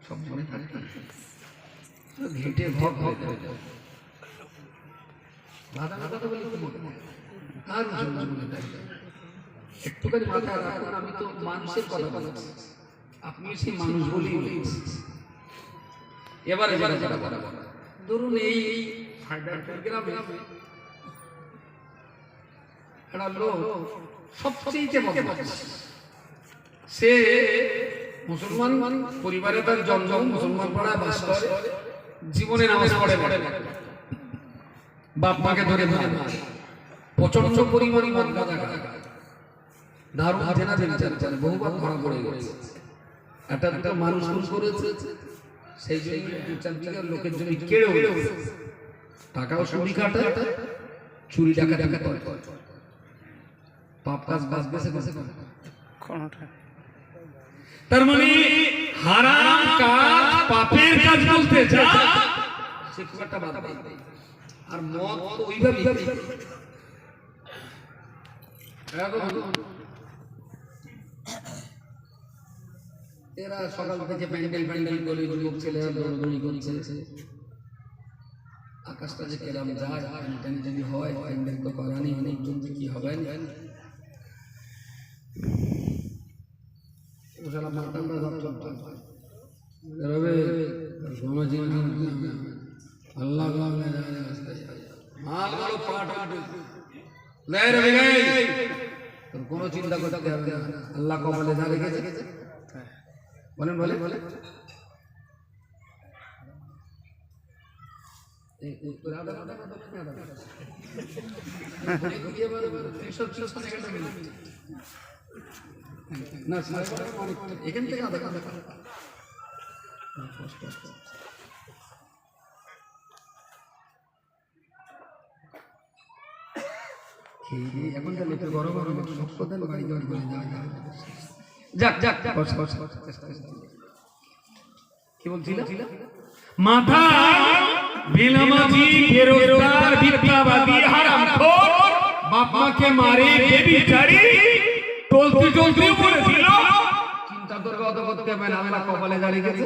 সব মনে থাকে ঘেটে ভগ হয়ে যায় বাধা কথা বলে আর একটুখানি মাথায় রাখুন, আমি তো মানুষের কথা বলছি, আপনি সেই মানুষ বলেই বলছি। এবারে ধরুন এই গ্রামে একটা লোক সবচেয়ে বদমাশ, সে মুসলমান পরিবারে, তার জন্ম মুসলমান পাড়ায় বাস করে, জীবনে নামাজ পড়ে বাপ মাকে ধরে ধরে মারে, প্রচন্ড পরিমাণ মদ গাঁজা খায়, দারুণ জেনা জেনা বহুবার ধরা পড়ে গেছে। একটা মানুষ খুন করেছে, সেই জন্য 2-4 বিঘা লোকের জন্য কেড়েও টাকাও চুরি কাটা, চুরি ডাকাতি করে, পাপ কাজ বাস বেঁচে বেঁচে কোনটা। তার মানে হারাম কাজ, পাপের কাজ বলতে যা সে খুব একটা বাদ দেয়। আর মদ তো ওইভাবেই এরা সকাল থেকে প্যান্ডেল প্যান্ডেল করে যুবক ছেলেরা দৌড়দৌড়ি করছে, আকাশটা যে কেরাম যায়, প্যান্ডেল যদি হয়, প্যান্ডেল তো করানি অনেকজন যে কি হবে না, ওসালা মাতালরা সব চলতে রবে সমাজে আল্লাহ মালগুলো পাট লে রে ভাই, তোর কোনো চিন্তা করতে হবে না, আল্লাহ কপালে যা রেখেছে। বলেন বলে বলে এখান থেকে এখন তাহলে একটু গরম গরম সপ্তাহ বাড়ি যাওয়ার বলে যাক যাক যাক কি বলছিল মাথা বেনামাজি বেরোজগার বিদ্যাবাদী হারামখোর বাপ মাকে মারে বেবিচারী টলতে টলতে বলে দিল চিন্তা করবে অত করতে হবে না, কপালে দাঁড়িয়ে গেছে।